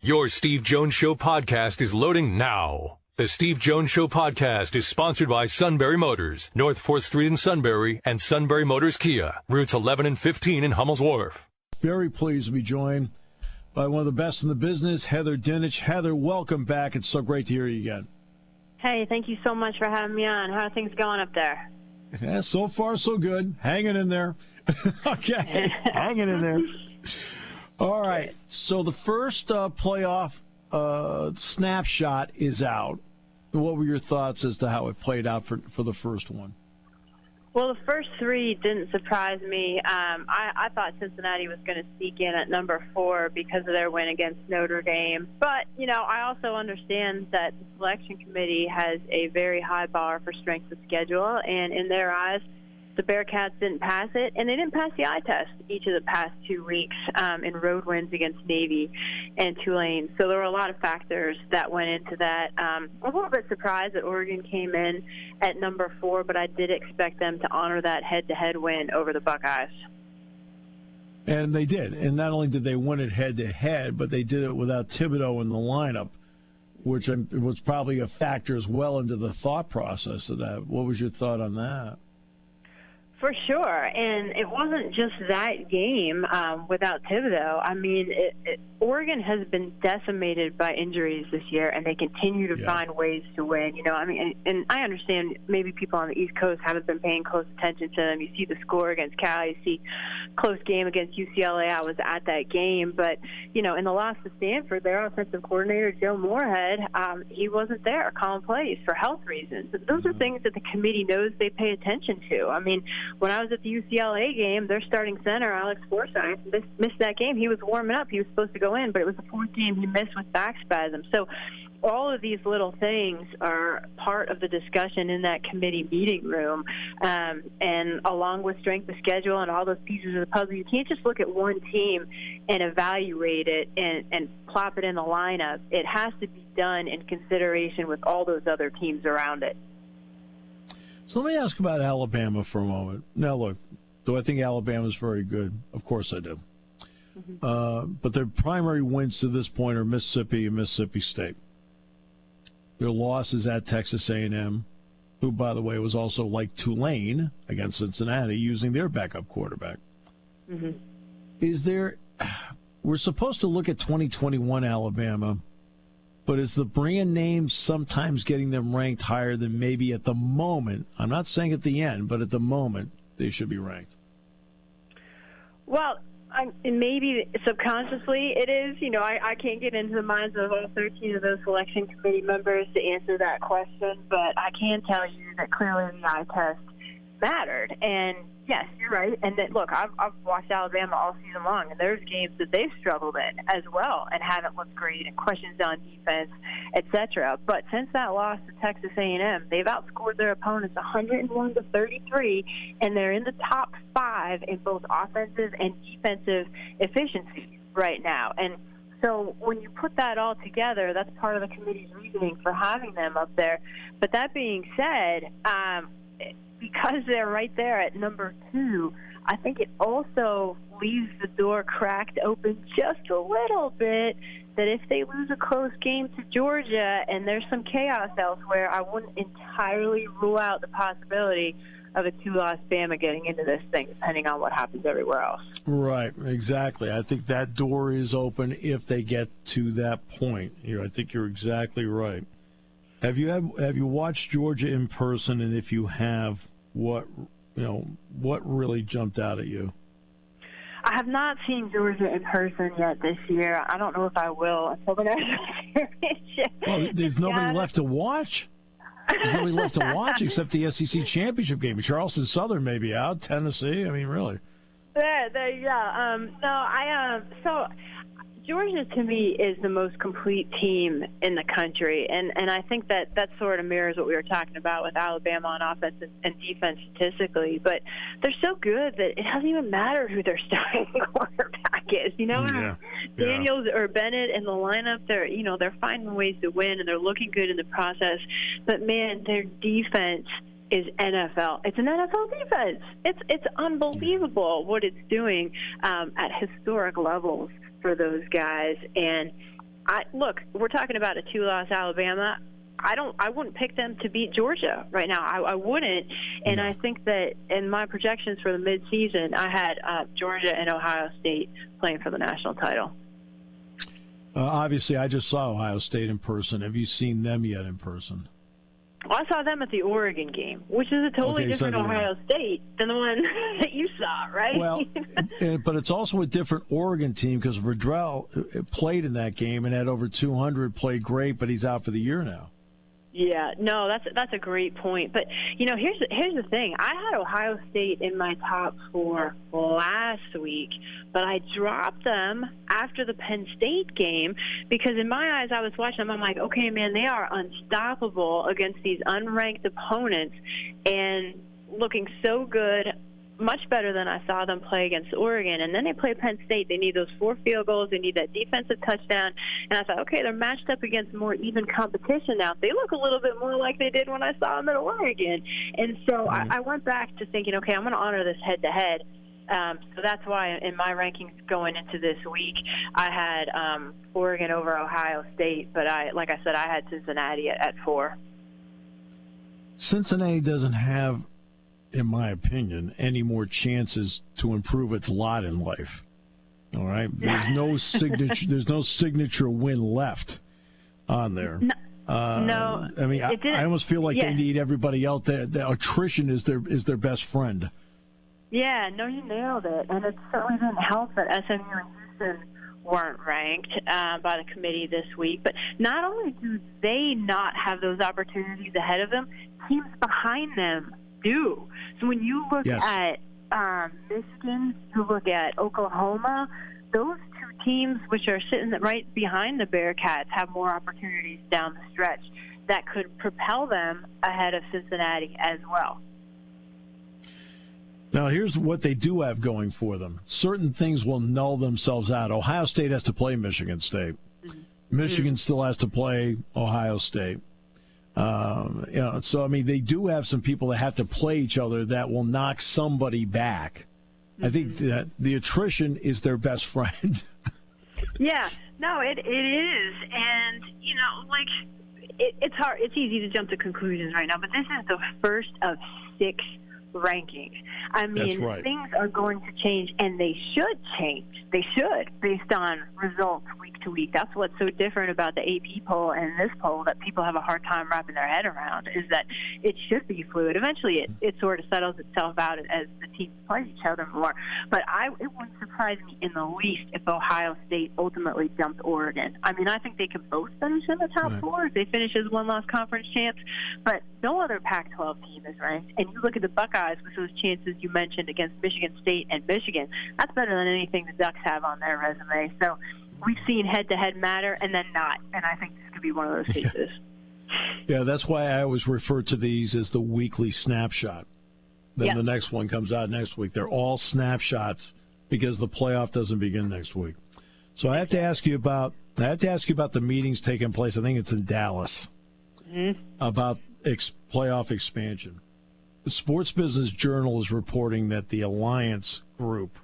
Your Steve Jones Show podcast is loading now. The Steve Jones Show podcast is sponsored by Sunbury Motors, North 4th Street in Sunbury, and Sunbury Motors Kia, routes 11 and 15 in Hummel's Wharf. Very pleased to be joined by one of the best in the business, Heather Dinich. Heather, welcome back. It's so great to hear you again. Hey, thank you so much for having me on. How are things going up there? Yeah, so far so good. Hanging in there. Okay, hanging in there. All right, so the first playoff snapshot is out. What were your thoughts as to how it played out for the first one? Well, the first three didn't surprise me. I thought Cincinnati was going to sneak in at number 4 because of their win against Notre Dame. But, you know, I also understand that the selection committee has a very high bar for strength of schedule, and in their eyes, the Bearcats didn't pass it, and they didn't pass the eye test each of the past 2 weeks in road wins against Navy and Tulane. So there were a lot of factors that went into that. I'm a little bit surprised that Oregon came in at number 4, but I did expect them to honor that head-to-head win over the Buckeyes. And they did. And not only did they win it head-to-head, but they did it without Thibodeau in the lineup, which was probably a factor as well into the thought process of that. What was your thought on that? For sure, and it wasn't just that game without Thibodeau. I mean, Oregon has been decimated by injuries this year, and they continue to find ways to win. You know, I mean, and I understand maybe people on the East Coast haven't been paying close attention to them. You see the score against Cal, you see close game against UCLA. I was at that game, but, you know, in the loss to Stanford, their offensive coordinator, Joe Moorhead, he wasn't there calling plays for health reasons. Those are things that the committee knows they pay attention to. I mean, when I was at the UCLA game, their starting center, Alex Forsythe, missed that game. He was warming up. He was supposed to go in, but it was the 4th game he missed with back spasms. So all of these little things are part of the discussion in that committee meeting room. And along with strength of schedule and all those pieces of the puzzle, you can't just look at one team and evaluate it and plop it in the lineup. It has to be done in consideration with all those other teams around it. So let me ask about Alabama for a moment. Now, look, do I think Alabama's very good? Of course I do. Mm-hmm. But their primary wins to this point are Mississippi and Mississippi State. Their loss is at Texas A&M, who, by the way, was also like Tulane against Cincinnati, using their backup quarterback. Mm-hmm. We're supposed to look at 2021 Alabama, but is the brand name sometimes getting them ranked higher than maybe at the moment? I'm not saying at the end, but at the moment they should be ranked. Well, maybe subconsciously it is. You know, I can't get into the minds of all 13 of those selection committee members to answer that question, but I can tell you that clearly the eye test mattered. And yes, you're right. And that, look, I've watched Alabama all season long, and there's games that they've struggled in as well and haven't looked great, and questions on defense, etc. But since that loss to Texas A&M, they've outscored their opponents 101-33, and they're in the top 5 in both offensive and defensive efficiency right now. And so when you put that all together, that's part of the committee's reasoning for having them up there. But that being said, because they're right there at number 2, I think it also leaves the door cracked open just a little bit that if they lose a close game to Georgia and there's some chaos elsewhere, I wouldn't entirely rule out the possibility of a 2-loss Bama getting into this thing, depending on what happens everywhere else. Right, exactly. I think that door is open if they get to that point. I think you're exactly right. Have you watched Georgia in person, and if you have, what really jumped out at you? I have not seen Georgia in person yet this year. I don't know if I will until the national championship. Well, there's nobody left to watch. There's nobody left to watch except the SEC championship game. Charleston Southern may be out. Tennessee. I mean, really. There you go. So Georgia, to me, is the most complete team in the country, and I think that sort of mirrors what we were talking about with Alabama on offense and defense statistically. But they're so good that it doesn't even matter who their starting quarterback is. You know, Daniels or Bennett in the lineup, they're finding ways to win, and they're looking good in the process. But man, their defense is NFL. It's an NFL defense. It's unbelievable what it's doing at historic levels for those guys. And Look, we're talking about a 2-loss Alabama. I wouldn't pick them to beat Georgia right now. I wouldn't. And I think that in my projections for the midseason, I had Georgia and Ohio State playing for the national title. Obviously, I just saw Ohio State in person. Have you seen them yet in person? Well, I saw them at the Oregon game, which is a totally different Ohio State than the one that you saw, right? Well, but it's also a different Oregon team because Verdrell played in that game and had over 200, played great, but he's out for the year now. Yeah, no, that's a great point. But, here's the thing. I had Ohio State in my top 4 last week, but I dropped them after the Penn State game because in my eyes I was watching them. I'm like, okay, man, they are unstoppable against these unranked opponents and looking so good, much better than I saw them play against Oregon. And then they play Penn State. They need those 4 field goals. They need that defensive touchdown. And I thought, okay, they're matched up against more even competition now. They look a little bit more like they did when I saw them at Oregon. And so I went back to thinking, okay, I'm going to honor this head-to-head. So that's why in my rankings going into this week, I had Oregon over Ohio State. But like I said, I had Cincinnati at 4. Cincinnati doesn't have, in my opinion, any more chances to improve its lot in life. All right, there's no signature. There's no signature win left on there. No, I mean, I almost feel like they need everybody out there. The attrition is their best friend. Yeah, no, you nailed it, and it certainly didn't help that SMU and Houston weren't ranked by the committee this week. But not only do they not have those opportunities ahead of them, teams behind them do. So when you look at Michigan, you look at Oklahoma, those 2 teams, which are sitting right behind the Bearcats, have more opportunities down the stretch that could propel them ahead of Cincinnati as well. Now, here's what they do have going for them. Certain things will null themselves out. Ohio State has to play Michigan State. Michigan still has to play Ohio State. So, I mean, they do have some people that have to play each other that will knock somebody back. I think that the attrition is their best friend. Yeah, no, it is. And, it's hard. It's easy to jump to conclusions right now, but this is the first of 6 rankings. I mean, things are going to change, and they should change. They should, based on results week to week. That's what's so different about the AP poll and this poll that people have a hard time wrapping their head around, is that it should be fluid. Eventually, it sort of settles itself out as the teams play each other more. But it wouldn't surprise me in the least if Ohio State ultimately jumped Oregon. I mean, I think they could both finish in the top 4 if they finish as one-loss conference champs, but no other Pac-12 team is ranked. And you look at the Buckeyes with those chances you mentioned against Michigan State and Michigan, that's better than anything the Ducks have on their resume. So we've seen head-to-head matter and then not, and I think this could be one of those cases. Yeah, that's why I always refer to these as the weekly snapshot. Then the next one comes out next week. They're all snapshots because the playoff doesn't begin next week. So I have to ask you about the meetings taking place. I think it's in Dallas about playoff expansion. The Sports Business Journal is reporting that the Alliance Group,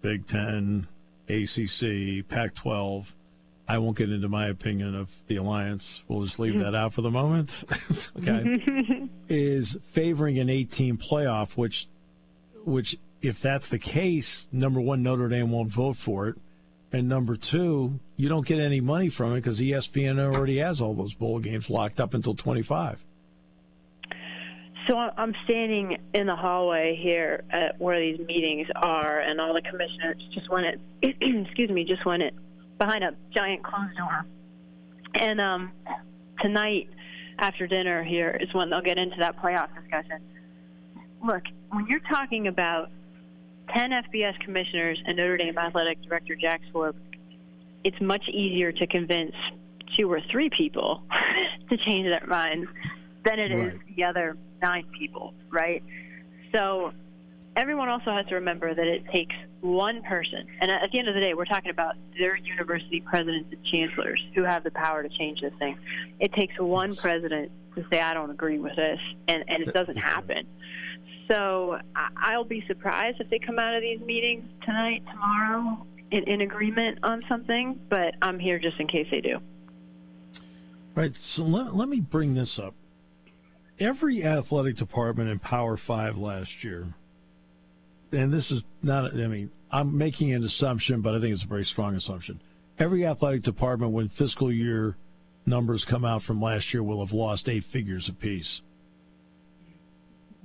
Big Ten, ACC, Pac-12, I won't get into my opinion of the Alliance. We'll just leave that out for the moment. Okay. Is favoring an 8-team playoff, which, if that's the case, number one, Notre Dame won't vote for it. And number 2, you don't get any money from it because ESPN already has all those bowl games locked up until 25. So I'm standing in the hallway here at where these meetings are, and all the commissioners just went behind a giant closed door. And tonight, after dinner here, is when they'll get into that playoff discussion. Look, when you're talking about 10 FBS commissioners and Notre Dame athletic director Jack Swarb, it's much easier to convince 2 or 3 people to change their minds than it is the other 9 people, right? So everyone also has to remember that it takes one person, and at the end of the day, we're talking about their university presidents and chancellors who have the power to change this thing. It takes one president to say, I don't agree with this, and it doesn't happen. So I'll be surprised if they come out of these meetings tonight, tomorrow, in agreement on something, but I'm here just in case they do. Right. So let me bring this up. Every athletic department in Power 5 last year, and this is not, I mean, I'm making an assumption, but I think it's a very strong assumption. Every athletic department, when fiscal year numbers come out from last year, will have lost 8 figures apiece.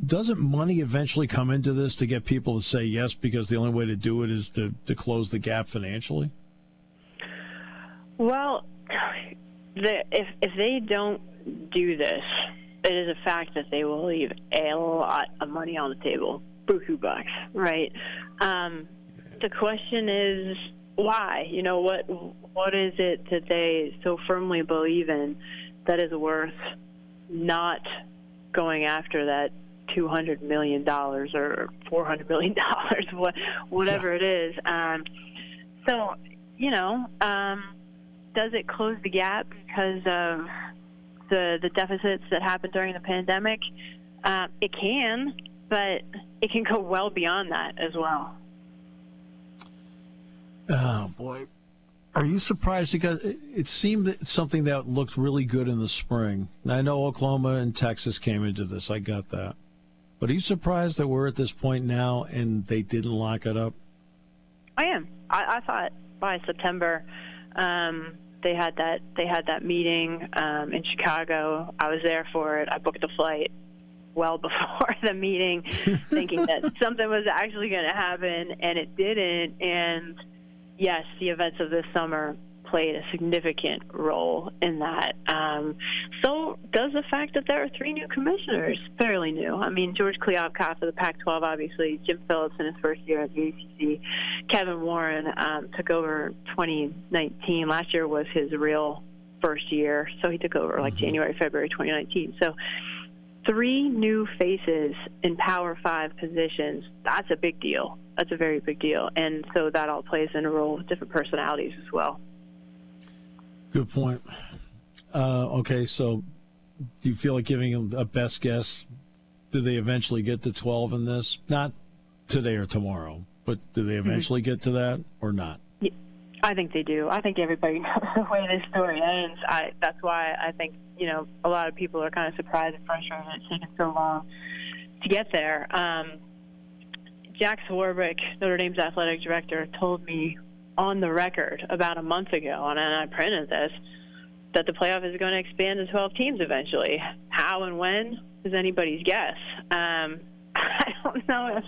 Doesn't money eventually come into this to get people to say yes, because the only way to do it is to close the gap financially? Well, if they don't do this, it is a fact that they will leave a lot of money on the table. Buku bucks, right? The question is why? You know, what is it that they so firmly believe in that is worth not going after that $200 million or $400 million, whatever it is? So, you know, does it close the gap because of the deficits that happened during the pandemic? It can, but it can go well beyond that as well. Oh, boy. Are you surprised? Because it seemed something that looked really good in the spring. I know Oklahoma and Texas came into this. I got that. But are you surprised that we're at this point now and they didn't lock it up? I am. I thought by September they had that meeting in Chicago. I was there for it. I booked the flight well before the meeting, thinking that something was actually going to happen, and it didn't. And yes, the events of this summer played a significant role in that. So does the fact that there are 3 new commissioners, fairly new. I mean, George Kliavkoff of the Pac-12, obviously, Jim Phillips in his first year at the ACC, Kevin Warren took over 2019. Last year was his real first year, so he took over like January, February 2019. So 3 new faces in Power 5 positions, that's a big deal. That's a very big deal. And so that all plays in a role with different personalities as well. Good point. Okay, so do you feel like giving them a best guess? Do they eventually get to 12 in this? Not today or tomorrow, but do they eventually get to that or not? Yeah, I think they do. I think everybody knows the way this story ends. That's why I think, you know, a lot of people are kind of surprised and frustrated it's taken so long to get there. Jack Swarbrick, Notre Dame's athletic director, told me on the record about a month ago, and I printed this, that the playoff is going to expand to 12 teams eventually. How and when is anybody's guess. I don't know if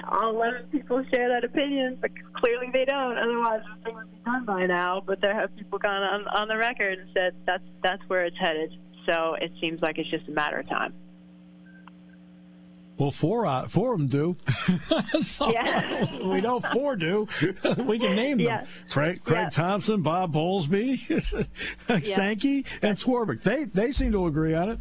all 11 people share that opinion, but clearly they don't. Otherwise, the thing would be done by now. But there have people gone on the record and said that's where it's headed. So it seems like it's just a matter of time. Well, four of them do. So, yeah. We know 4 do. We can name them. Yeah. Craig Thompson, Bob Bowlesby, Sankey, and Swarbrick. They seem to agree on it.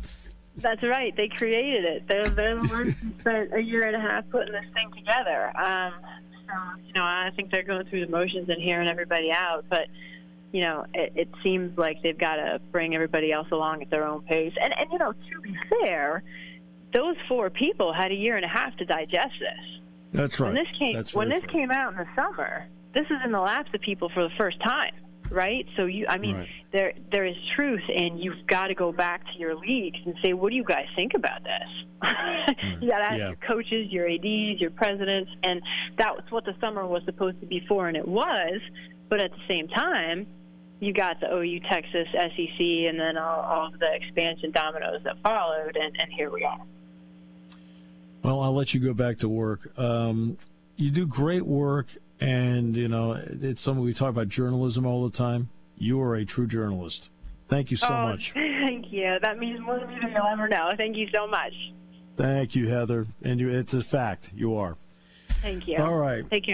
That's right. They created it. They're the ones who spent a year and a half putting this thing together. So, you know, I think they're going through the motions and hearing everybody out. But, you know, it seems like they've got to bring everybody else along at their own pace. And you know, to be fair, those 4 people had a year and a half to digest this. That's right. When this came out in the summer, this is in the laps of people for the first time, right? So there is truth, and you've got to go back to your leagues and say, what do you guys think about this? You got to ask your coaches, your ADs, your presidents, and that's what the summer was supposed to be for, and it was. But at the same time, you got the OU, Texas, SEC, and then all of the expansion dominoes that followed, and here we are. Well, I'll let you go back to work. You do great work, and, you know, it's something we talk about journalism all the time. You are a true journalist. Thank you so much. Thank you. That means more to me than you'll ever know. Thank you so much. Thank you, Heather. And it's a fact. You are. Thank you. All right. Take care.